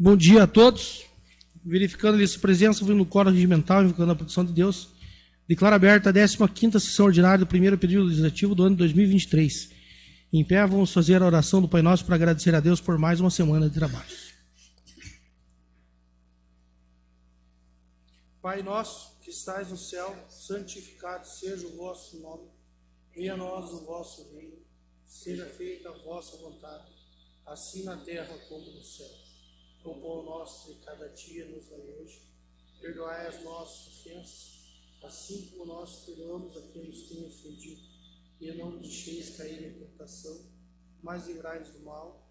Bom dia a todos. Verificando a sua presença, vindo no quórum regimental, invocando a proteção de Deus, declaro aberta a 15ª sessão ordinária do primeiro período legislativo do ano 2023. Em pé, vamos fazer a oração do Pai Nosso para agradecer a Deus por mais uma semana de trabalho. Pai nosso, que estais no céu, santificado seja o vosso nome. Venha a nós o vosso reino. Seja feita a vossa vontade, assim na terra como no céu. O pão nosso de cada dia nos dai hoje. Perdoai as nossas ofensas, assim como nós perdoamos a quem nos tem ofendido. E não nos deixeis cair em tentação, mas livrai-nos do mal.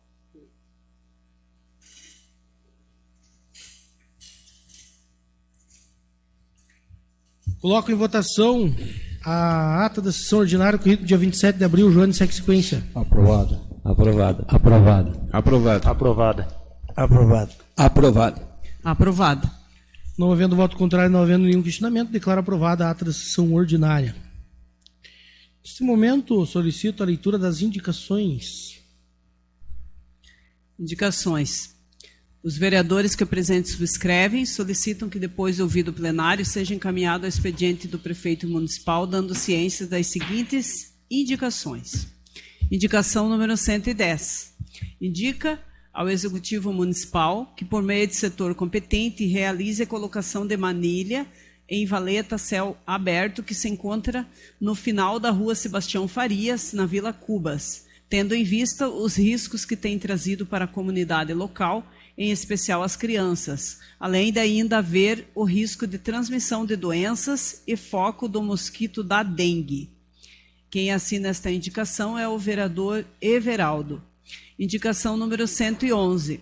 Coloco em votação a ata da sessão ordinária ocorrida dia 27 de abril. Joane, segue sequência. Aprovado. Aprovado. Aprovado. Aprovado. Aprovado. Aprovado. Aprovado. Aprovado. Não havendo voto contrário, não havendo nenhum questionamento, declaro aprovada a ata da sessão ordinária. Neste momento, solicito a leitura das indicações. Indicações. Os vereadores que o presente subscrevem solicitam que, depois de ouvido o plenário, seja encaminhado ao expediente do prefeito municipal, dando ciência das seguintes indicações. Indicação número 110. Indica ao Executivo Municipal que, por meio de setor competente, realize a colocação de manilha em valeta a céu aberto que se encontra no final da rua Sebastião Farias, na Vila Cubas, tendo em vista os riscos que tem trazido para a comunidade local, em especial as crianças, além de ainda haver o risco de transmissão de doenças e foco do mosquito da dengue. Quem assina esta indicação é o vereador Everaldo. Indicação número 111.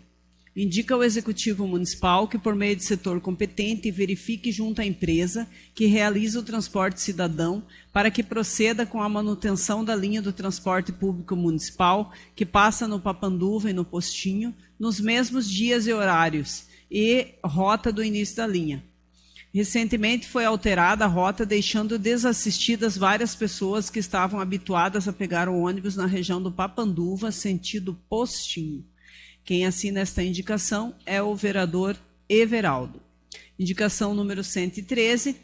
Indica ao Executivo Municipal que, por meio de setor competente, verifique junto à empresa que realiza o transporte cidadão para que proceda com a manutenção da linha do transporte público municipal que passa no Papanduva e no Postinho, nos mesmos dias e horários e rota do início da linha. Recentemente foi alterada a rota, deixando desassistidas várias pessoas que estavam habituadas a pegar o ônibus na região do Papanduva, sentido Postinho. Quem assina esta indicação é o vereador Everaldo. Indicação número 113.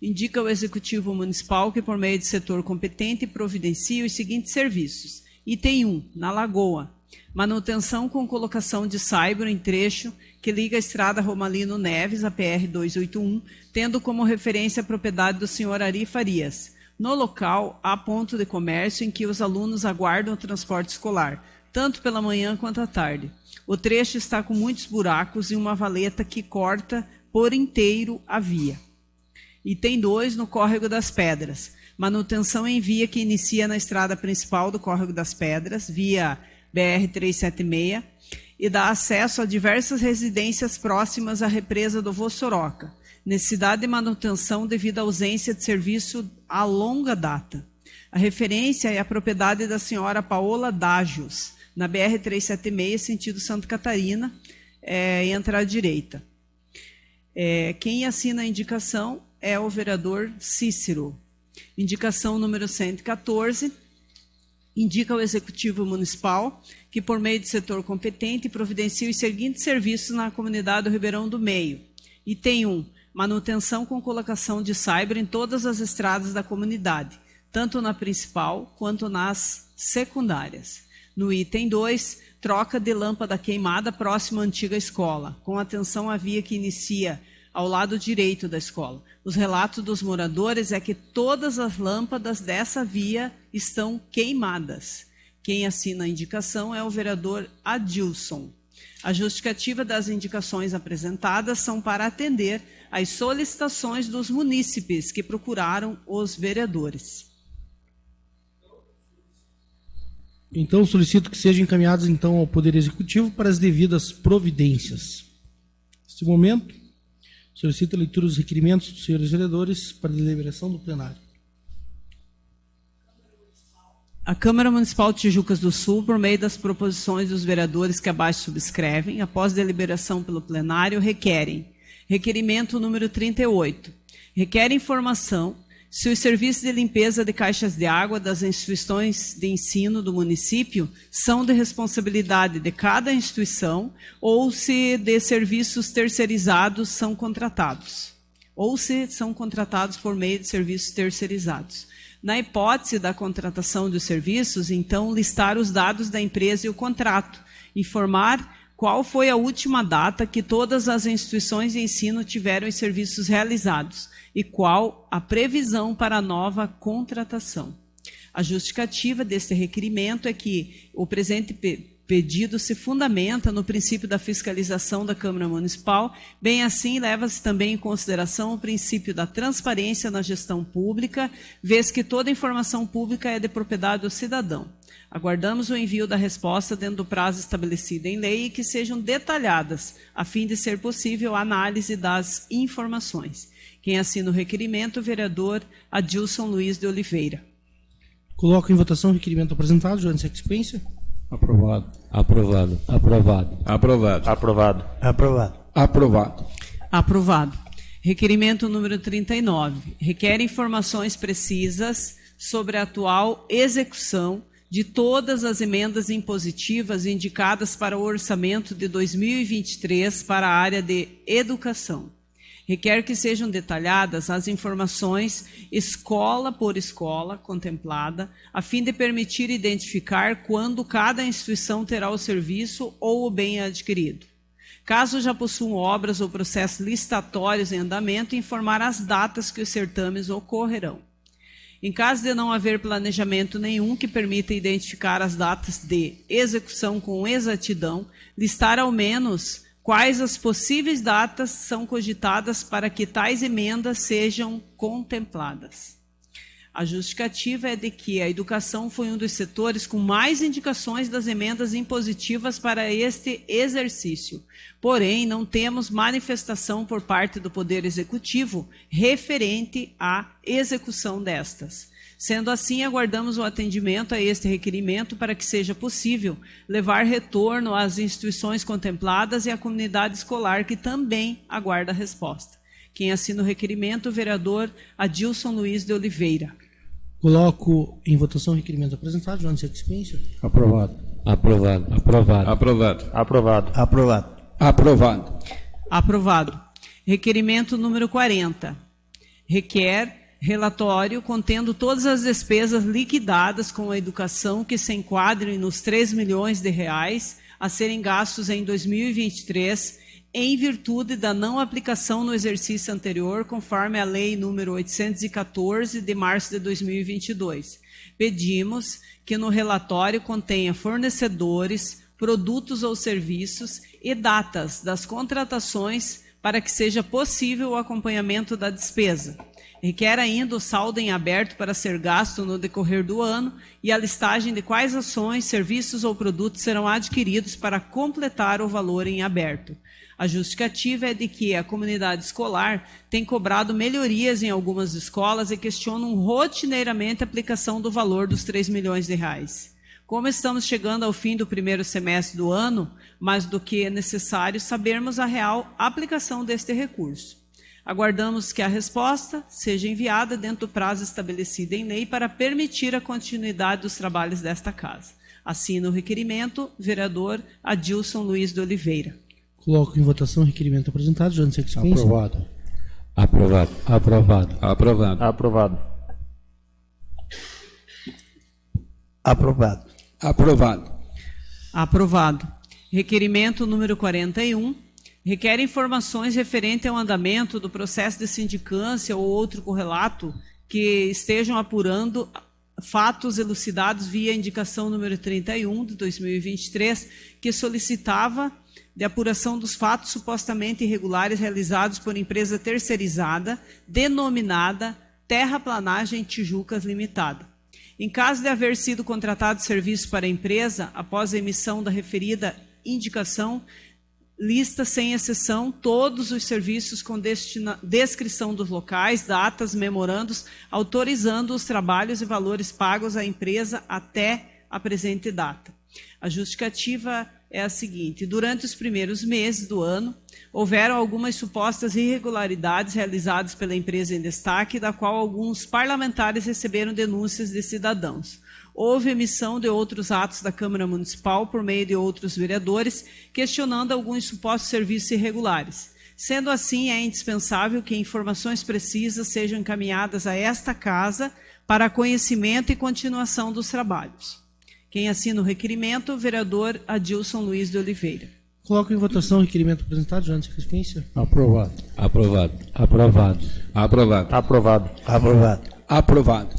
Indica ao Executivo Municipal que, por meio de setor competente, providencie os seguintes serviços. Item 1, na Lagoa. Manutenção com colocação de saibro em trecho que liga a estrada Romalino Neves, a PR 281, tendo como referência a propriedade do senhor Ari Farias. No local, há ponto de comércio em que os alunos aguardam o transporte escolar, tanto pela manhã quanto à tarde. O trecho está com muitos buracos e uma valeta que corta por inteiro a via. Item 2, no Córrego das Pedras. Manutenção em via que inicia na estrada principal do Córrego das Pedras, via BR-376, e dá acesso a diversas residências próximas à represa do Vossoroca. Necessidade de manutenção devido à ausência de serviço a longa data. A referência é a propriedade da senhora Paola Dágios, na BR-376, sentido Santa Catarina, entra à direita. Quem assina a indicação é o vereador Cícero. Indicação número 114. Indica ao Executivo Municipal que, por meio de setor competente, providencie os seguintes serviços na comunidade do Ribeirão do Meio. Item 1. Manutenção com colocação de saibro em todas as estradas da comunidade, tanto na principal quanto nas secundárias. No item 2, troca de lâmpada queimada próximo à antiga escola, com atenção à via que inicia ao lado direito da escola. Os relatos dos moradores é que todas as lâmpadas dessa via estão queimadas. Quem assina a indicação é o vereador Adilson. A justificativa das indicações apresentadas são para atender às solicitações dos munícipes que procuraram os vereadores. Então, solicito que sejam encaminhados então ao Poder Executivo para as devidas providências. Neste momento, solicito a leitura dos requerimentos dos senhores vereadores para a deliberação do plenário. A Câmara Municipal de Tijucas do Sul, por meio das proposições dos vereadores que abaixo subscrevem, após deliberação pelo plenário, requerem. Requerimento número 38. Requer informação se os serviços de limpeza de caixas de água das instituições de ensino do município são de responsabilidade de cada instituição ou se de serviços terceirizados são contratados, ou se são contratados por meio de serviços terceirizados. Na hipótese da contratação dos serviços, então, listar os dados da empresa e o contrato, informar qual foi a última data que todas as instituições de ensino tiveram os serviços realizados e qual a previsão para a nova contratação. A justificativa deste requerimento é que o presente pedido se fundamenta no princípio da fiscalização da Câmara Municipal, bem assim leva-se também em consideração o princípio da transparência na gestão pública, vez que toda informação pública é de propriedade do cidadão. Aguardamos o envio da resposta dentro do prazo estabelecido em lei e que sejam detalhadas, a fim de ser possível a análise das informações. Quem assina o requerimento, o vereador Adilson Luiz de Oliveira. Coloco em votação o requerimento apresentado. Joana Sequência. Aprovado. Aprovado. Aprovado. Aprovado. Aprovado. Aprovado. Aprovado. Aprovado. Requerimento número 39. Requer informações precisas sobre a atual execução de todas as emendas impositivas indicadas para o orçamento de 2023 para a área de educação. Requer que sejam detalhadas as informações escola por escola contemplada, a fim de permitir identificar quando cada instituição terá o serviço ou o bem adquirido. Caso já possuam obras ou processos licitatórios em andamento, informar as datas que os certames ocorrerão. Em caso de não haver planejamento nenhum que permita identificar as datas de execução com exatidão, listar ao menos quais as possíveis datas são cogitadas para que tais emendas sejam contempladas. A justificativa é de que a educação foi um dos setores com mais indicações das emendas impositivas para este exercício. Porém, não temos manifestação por parte do Poder Executivo referente à execução destas. Sendo assim, aguardamos o atendimento a este requerimento para que seja possível levar retorno às instituições contempladas e à comunidade escolar, que também aguarda a resposta. Quem assina o requerimento, o vereador Adilson Luiz de Oliveira. Coloco em votação o requerimento apresentado. Joana Sequência. Aprovado. Aprovado. Aprovado. Aprovado. Aprovado. Aprovado. Aprovado. Aprovado. Requerimento número 40. Requer relatório contendo todas as despesas liquidadas com a educação que se enquadrem nos 3 milhões de reais a serem gastos em 2023, em virtude da não aplicação no exercício anterior, conforme a Lei número 814, de março de 2022. Pedimos que no relatório contenha fornecedores, produtos ou serviços e datas das contratações para que seja possível o acompanhamento da despesa. Requer ainda o saldo em aberto para ser gasto no decorrer do ano e a listagem de quais ações, serviços ou produtos serão adquiridos para completar o valor em aberto. A justificativa é de que a comunidade escolar tem cobrado melhorias em algumas escolas e questionam rotineiramente a aplicação do valor dos 3 milhões de reais. Como estamos chegando ao fim do primeiro semestre do ano, mais do que é necessário sabermos a real aplicação deste recurso. Aguardamos que a resposta seja enviada dentro do prazo estabelecido em lei para permitir a continuidade dos trabalhos desta casa. Assina o requerimento, vereador Adilson Luiz de Oliveira. Coloco em votação o requerimento apresentado. Joana Sequência. Aprovado. Aprovado. Aprovado. Aprovado. Aprovado. Aprovado. Aprovado. Aprovado. Requerimento número 41. Requer informações referentes ao andamento do processo de sindicância ou outro correlato que estejam apurando fatos elucidados via indicação número 31 de 2023, que solicitava de apuração dos fatos supostamente irregulares realizados por empresa terceirizada, denominada Terraplanagem Tijucas Limitada. Em caso de haver sido contratado serviço para a empresa, após a emissão da referida indicação, lista sem exceção todos os serviços com descrição dos locais, datas, memorandos, autorizando os trabalhos e valores pagos à empresa até a presente data. A justificativa é a seguinte: durante os primeiros meses do ano, houveram algumas supostas irregularidades realizadas pela empresa em destaque, da qual alguns parlamentares receberam denúncias de cidadãos. Houve emissão de outros atos da Câmara Municipal por meio de outros vereadores, questionando alguns supostos serviços irregulares. Sendo assim, é indispensável que informações precisas sejam encaminhadas a esta Casa para conhecimento e continuação dos trabalhos. Quem assina o requerimento, o vereador Adilson Luiz de Oliveira. Coloco em votação o requerimento apresentado, Joana Crispência. Aprovado. Aprovado. Aprovado. Aprovado. Aprovado. Aprovado. Aprovado.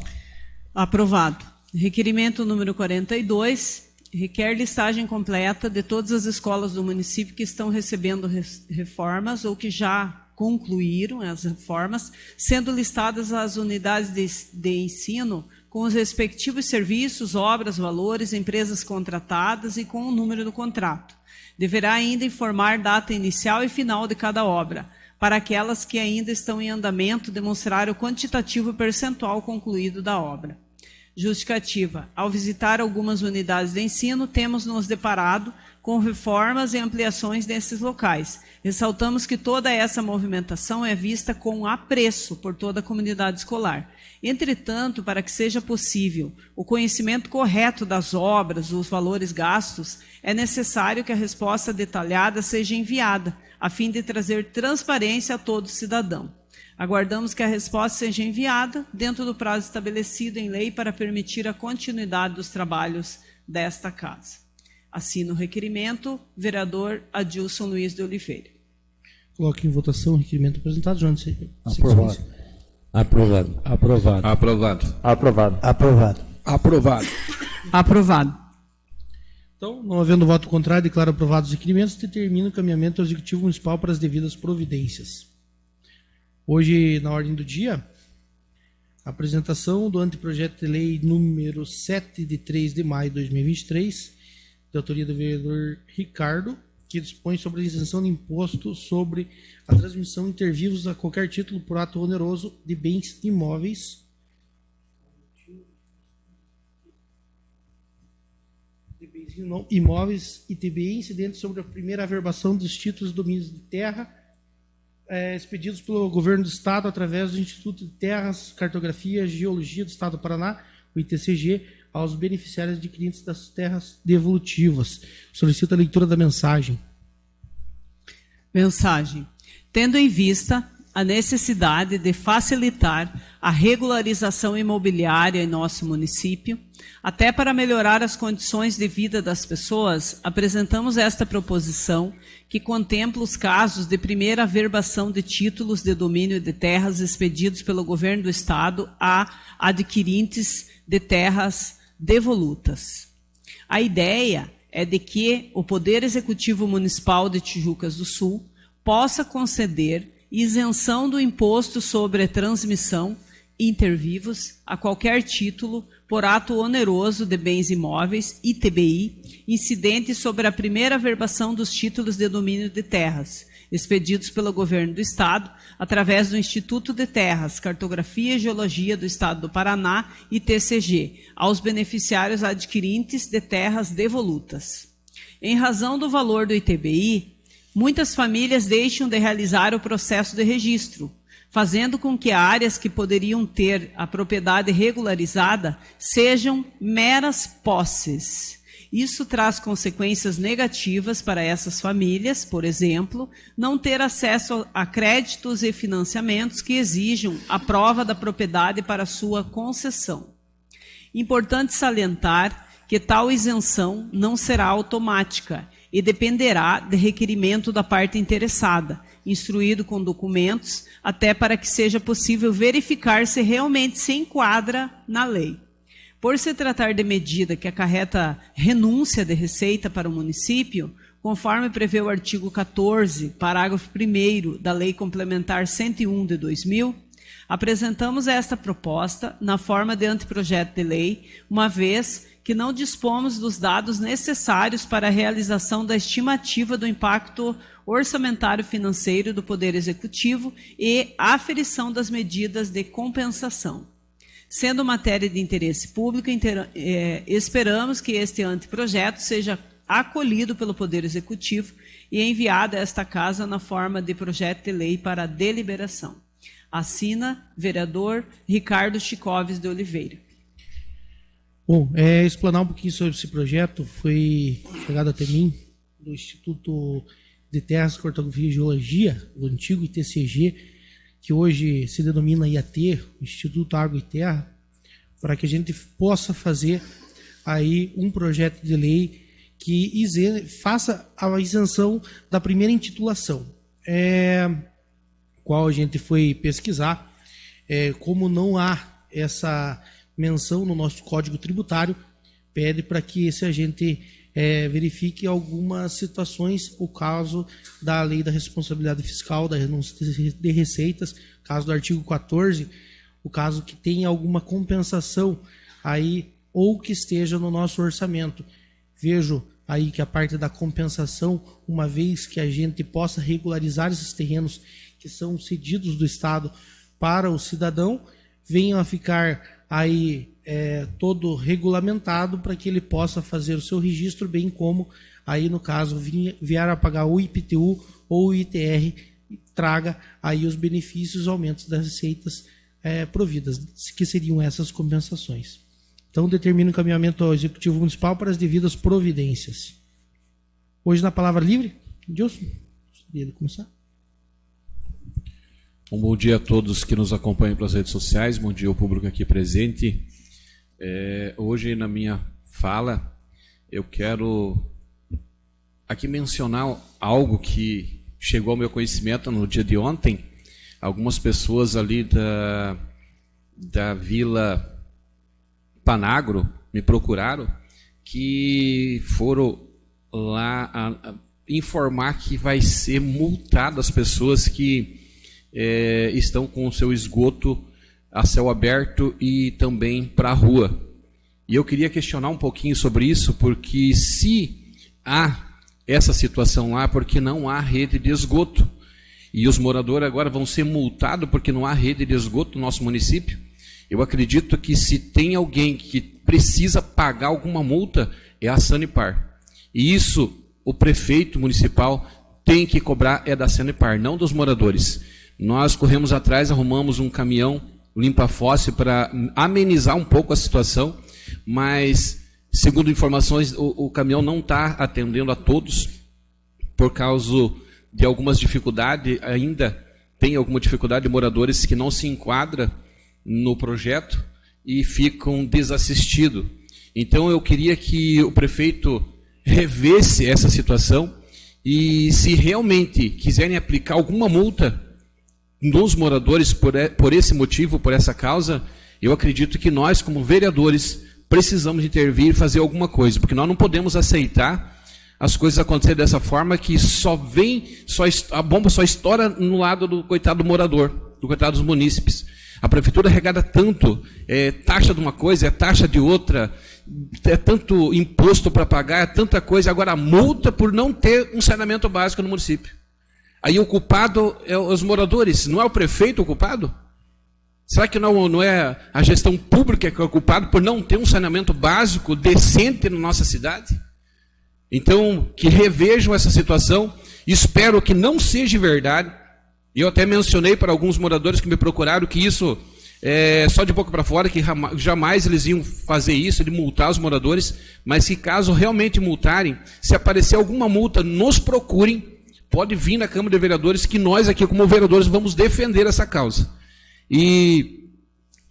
Aprovado. Requerimento número 42, requer listagem completa de todas as escolas do município que estão recebendo reformas ou que já concluíram as reformas, sendo listadas as unidades de ensino com os respectivos serviços, obras, valores, empresas contratadas e com o número do contrato. Deverá ainda informar data inicial e final de cada obra. Para aquelas que ainda estão em andamento, demonstrar o quantitativo percentual concluído da obra. Justificativa. Ao visitar algumas unidades de ensino, temos nos deparado com reformas e ampliações desses locais. Ressaltamos que toda essa movimentação é vista com apreço por toda a comunidade escolar. Entretanto, para que seja possível o conhecimento correto das obras, os valores gastos, é necessário que a resposta detalhada seja enviada, a fim de trazer transparência a todo cidadão. Aguardamos que a resposta seja enviada dentro do prazo estabelecido em lei para permitir a continuidade dos trabalhos desta Casa. Assino o requerimento, vereador Adilson Luiz de Oliveira. Coloco em votação o requerimento apresentado, Joana Aprovado. Aprovado. Aprovado. Aprovado. Aprovado. Aprovado. Aprovado. Aprovado. Então, não havendo voto contrário, declaro aprovados os requerimentos e determino o encaminhamento ao Executivo Municipal para as devidas providências. Hoje, na ordem do dia, a apresentação do anteprojeto de lei número 7 de 3 de maio de 2023, de autoria do vereador Ricardo, que dispõe sobre a isenção de imposto sobre a transmissão inter vivos a qualquer título por ato oneroso de bens imóveis e TBI incidentes sobre a primeira averbação dos títulos de domínios de terra expedidos pelo Governo do Estado através do Instituto de Terras, Cartografia e Geologia do Estado do Paraná, o ITCG, aos beneficiários adquirentes das terras devolutivas. Solicito a leitura da mensagem. Mensagem. Tendo em vista a necessidade de facilitar a regularização imobiliária em nosso município, até para melhorar as condições de vida das pessoas, apresentamos esta proposição que contempla os casos de primeira averbação de títulos de domínio de terras expedidos pelo Governo do Estado a adquirentes de terras devolutas. A ideia é de que o Poder Executivo Municipal de Tijucas do Sul possa conceder isenção do imposto sobre a transmissão inter vivos a qualquer título por ato oneroso de bens imóveis, ITBI, incidente sobre a primeira averbação dos títulos de domínio de terras, expedidos pelo Governo do Estado, através do Instituto de Terras, Cartografia e Geologia do Estado do Paraná, ITCG, aos beneficiários adquirentes de terras devolutas. Em razão do valor do ITBI, muitas famílias deixam de realizar o processo de registro, fazendo com que áreas que poderiam ter a propriedade regularizada sejam meras posses. Isso traz consequências negativas para essas famílias, por exemplo, não ter acesso a créditos e financiamentos que exijam a prova da propriedade para sua concessão. Importante salientar que tal isenção não será automática e dependerá de requerimento da parte interessada, instruído com documentos, até para que seja possível verificar se realmente se enquadra na lei. Por se tratar de medida que acarreta renúncia de receita para o município, conforme prevê o artigo 14, parágrafo 1º da Lei Complementar 101 de 2000, apresentamos esta proposta na forma de anteprojeto de lei, uma vez que não dispomos dos dados necessários para a realização da estimativa do impacto orçamentário financeiro do Poder Executivo e aferição das medidas de compensação. Sendo matéria de interesse público, esperamos que este anteprojeto seja acolhido pelo Poder Executivo e enviado a esta Casa na forma de projeto de lei para deliberação. Assina, vereador Ricardo Chicoves de Oliveira. Bom, explanar um pouquinho sobre esse projeto. Foi chegado até mim do Instituto de Terras, Cartografia e Geologia, o antigo ITCG, que hoje se denomina IAT, Instituto Água e Terra, para que a gente possa fazer aí um projeto de lei que faça a isenção da primeira intitulação, qual a gente foi pesquisar, como não há essa menção no nosso Código Tributário, pede para que esse agente verifique algumas situações, o caso da Lei da Responsabilidade Fiscal, da renúncia de receitas, caso do artigo 14, o caso que tenha alguma compensação aí, ou que esteja no nosso orçamento. Vejo aí que a parte da compensação, uma vez que a gente possa regularizar esses terrenos que são cedidos do Estado para o cidadão, venham a ficar aí todo regulamentado para que ele possa fazer o seu registro, bem como aí no caso vier a pagar o IPTU ou o ITR, traga aí os benefícios, aumentos das receitas providas, que seriam essas compensações. Então, determina o encaminhamento ao Executivo Municipal para as devidas providências. Hoje, na Palavra Livre, Gilson, gostaria de começar? Um bom dia a todos que nos acompanham pelas redes sociais, bom dia ao público aqui presente. Hoje, na minha fala, eu quero aqui mencionar algo que chegou ao meu conhecimento no dia de ontem. Algumas pessoas ali da Vila Panagro me procuraram, que foram lá informar que vai ser multado as pessoas que estão com o seu esgoto a céu aberto e também para a rua. E eu queria questionar um pouquinho sobre isso, porque se há essa situação lá, porque não há rede de esgoto, e os moradores agora vão ser multados porque não há rede de esgoto no nosso município, eu acredito que se tem alguém que precisa pagar alguma multa, é a Sanepar. E isso, o prefeito municipal tem que cobrar da Sanepar, não dos moradores. Nós corremos atrás, arrumamos um caminhão limpa-fosse para amenizar um pouco a situação, mas, segundo informações, o caminhão não está atendendo a todos, por causa de algumas dificuldades, ainda tem alguma dificuldade de moradores que não se enquadram no projeto e ficam desassistidos. Então eu queria que o prefeito revesse essa situação e, se realmente quiserem aplicar alguma multa nos moradores por esse motivo, por essa causa, eu acredito que nós, como vereadores, precisamos intervir e fazer alguma coisa, porque nós não podemos aceitar as coisas acontecerem dessa forma, que a bomba só estoura no lado do coitado do morador, do coitado dos munícipes. A prefeitura arrecada tanto, taxa de uma coisa, taxa de outra, tanto imposto para pagar, tanta coisa. Agora, a multa por não ter um saneamento básico no município. Aí o culpado é os moradores, não é o prefeito o culpado? Será que não é a gestão pública que é o culpado por não ter um saneamento básico decente na nossa cidade? Então, que revejam essa situação, espero que não seja verdade. Eu até mencionei para alguns moradores que me procuraram que isso é só de boca para fora, que jamais eles iam fazer isso, de multar os moradores, mas que caso realmente multarem, se aparecer alguma multa, nos procurem, pode vir na Câmara de Vereadores, que nós aqui como vereadores vamos defender essa causa. E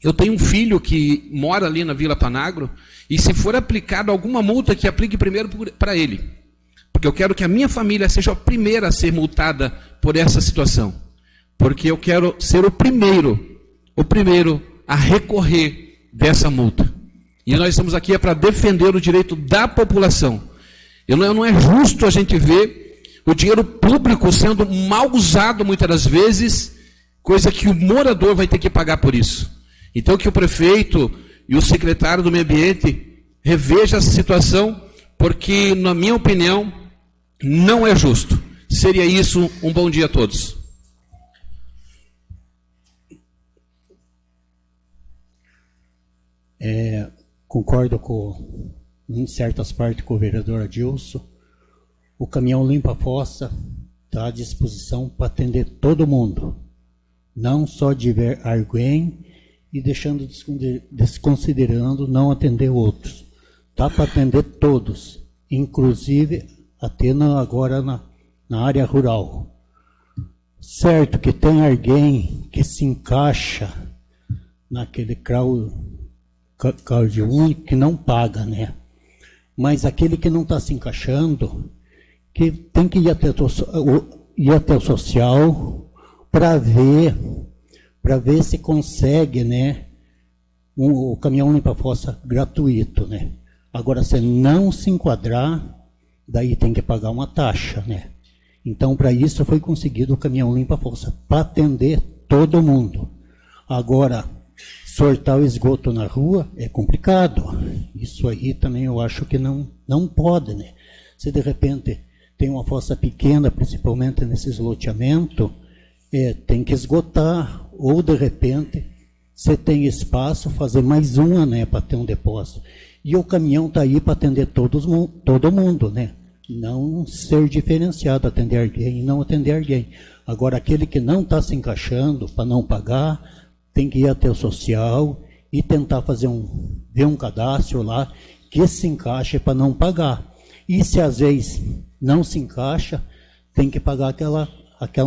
eu tenho um filho que mora ali na Vila Panagro, e se for aplicado alguma multa, que aplique primeiro para ele, porque eu quero que a minha família seja a primeira a ser multada por essa situação, porque eu quero ser o primeiro a recorrer dessa multa. E nós estamos aqui para defender o direito da população. Não é justo a gente ver o dinheiro público sendo mal usado muitas das vezes, coisa que o morador vai ter que pagar por isso. Então, que o prefeito e o secretário do Meio Ambiente revejam essa situação, porque, na minha opinião, não é justo. Seria isso. Um bom dia a todos. Concordo com em certas partes com o vereador Adilson. O caminhão limpa-fossa está à disposição para atender todo mundo, não só de alguém e deixando desconsiderando não atender outros. Está para atender todos, inclusive até agora na área rural. Certo que tem alguém que se encaixa naquele crowd único que não paga, né? Mas aquele que não está se encaixando, que tem que ir até o social para ver se consegue, né, o caminhão limpa-fossa gratuito, né? Agora, se não se enquadrar, daí tem que pagar uma taxa, né? Então, para isso foi conseguido o caminhão limpa-fossa, para atender todo mundo. Agora, sortar o esgoto na rua é complicado. Isso aí também eu acho que não pode, né? Se de repente tem uma fossa pequena, principalmente nesses loteamentos, tem que esgotar, ou de repente, se tem espaço, fazer mais uma, né, para ter um depósito. E o caminhão está aí para atender todo mundo, né? Não ser diferenciado, atender alguém e não atender alguém. Agora, aquele que não está se encaixando para não pagar, tem que ir até o social e tentar ver um cadastro lá que se encaixe para não pagar. E se às vezes não se encaixa, tem que pagar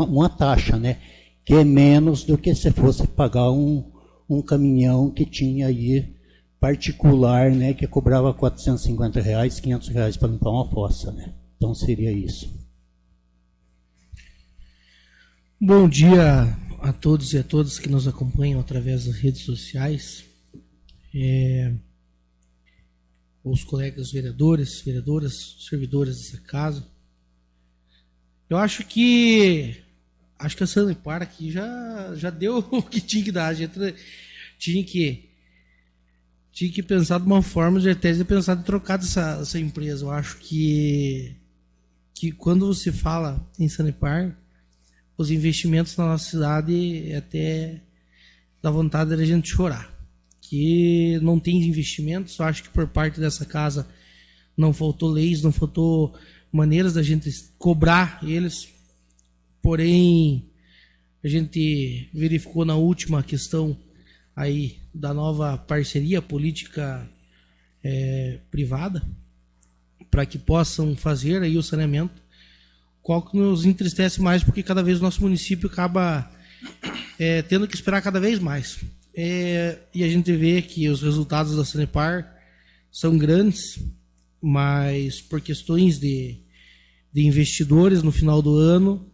uma taxa, né? Que é menos do que se fosse pagar um caminhão que tinha aí particular, né, que cobrava R$450, R$500 para limpar uma fossa, né? Então seria isso. Bom dia a todos e a todas que nos acompanham através das redes sociais, os colegas vereadores, vereadoras, servidores dessa casa. Eu acho que a Sanepar aqui já deu o que tinha que dar. A gente tinha que pensar de uma forma de até pensar em trocar essa empresa. Eu acho que quando você fala em Sanepar, os investimentos na nossa cidade até dá vontade de a gente chorar. Que não tem investimentos. Eu acho que por parte dessa casa não faltou leis, não faltou maneiras da gente cobrar eles. Porém, a gente verificou na última questão aí da nova parceria política privada, para que possam fazer aí o saneamento, qual que nos entristece mais, porque cada vez o nosso município acaba tendo que esperar cada vez mais. E a gente vê que os resultados da Sanepar são grandes, mas por questões de investidores no final do ano,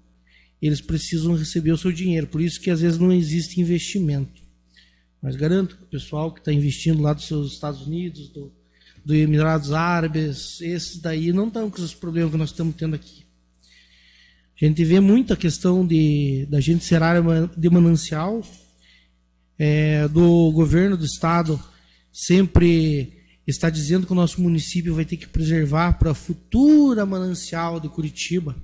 eles precisam receber o seu dinheiro. Por isso que às vezes não existe investimento. Mas garanto que o pessoal que está investindo lá dos seus Estados Unidos, do Emirados Árabes, esses daí não estão com os problemas que nós estamos tendo aqui. A gente vê muita questão da gente ser área de manancial, do governo do estado sempre está dizendo que o nosso município vai ter que preservar para a futura manancial de Curitiba.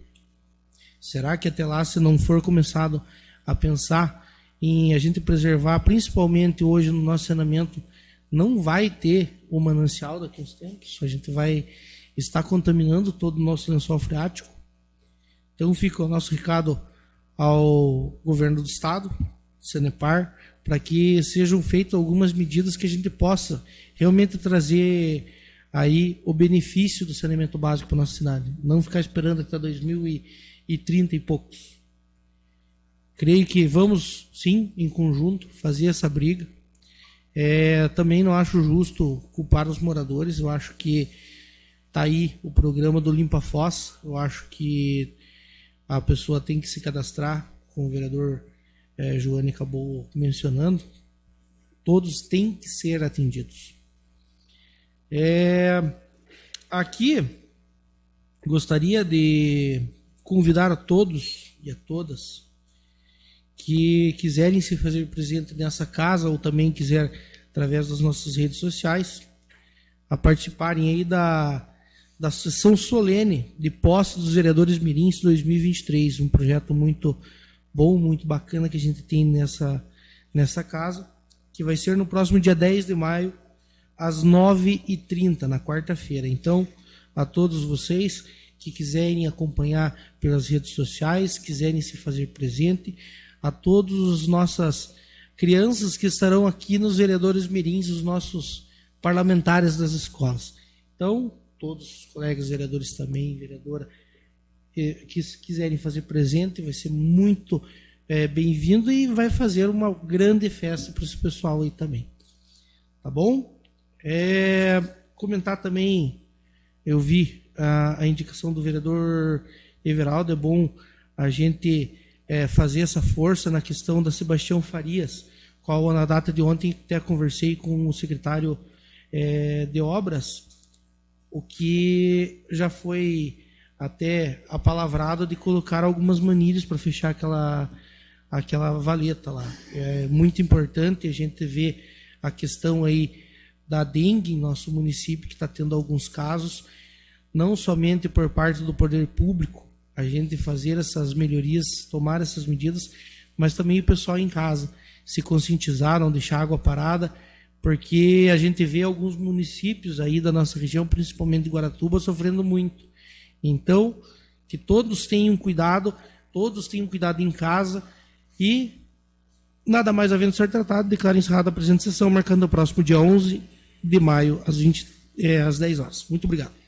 Será que até lá, se não for começado a pensar em a gente preservar, principalmente hoje no nosso saneamento, não vai ter o manancial daqui a uns tempos? A gente vai estar contaminando todo o nosso lençol freático. Então fica o nosso recado ao governo do estado, Sanepar, para que sejam feitas algumas medidas que a gente possa realmente trazer aí o benefício do saneamento básico para a nossa cidade. Não ficar esperando até 2030 e poucos. Creio que vamos, sim, em conjunto, fazer essa briga. Também não acho justo culpar os moradores. Eu acho que está aí o programa do Limpa Fossa. Eu acho que a pessoa tem que se cadastrar, como o vereador Joane acabou mencionando. Todos têm que ser atendidos. Aqui, gostaria de convidar a todos e a todas que quiserem se fazer presente nessa casa ou também quiser, através das nossas redes sociais, a participarem aí da sessão solene de posse dos vereadores mirins 2023, um projeto muito bom, muito bacana que a gente tem nessa casa, que vai ser no próximo dia 10 de maio, às 9h30, na quarta-feira. Então, a todos vocês que quiserem acompanhar pelas redes sociais, quiserem se fazer presente, a todas as nossas crianças que estarão aqui nos vereadores mirins, os nossos parlamentares das escolas. Então, todos os colegas vereadores também, vereadora, que quiserem fazer presente, vai ser muito bem-vindo e vai fazer uma grande festa para esse pessoal aí também. Tá bom? Comentar também, eu vi a indicação do vereador Everaldo, é bom a gente fazer essa força na questão da Sebastião Farias, qual na data de ontem até conversei com o secretário de obras, o que já foi até apalavrado de colocar algumas manilhas para fechar aquela valeta lá. É muito importante a gente ver a questão aí da dengue em nosso município, que está tendo alguns casos, não somente por parte do poder público, a gente fazer essas melhorias, tomar essas medidas, mas também o pessoal em casa se conscientizar, não deixar água parada, porque a gente vê alguns municípios aí da nossa região, principalmente de Guaratuba, sofrendo muito. Então, que todos tenham cuidado em casa e, nada mais havendo ser tratado, declaro encerrada a presente sessão, marcando o próximo dia 11 de maio, às 10 horas. Muito obrigado.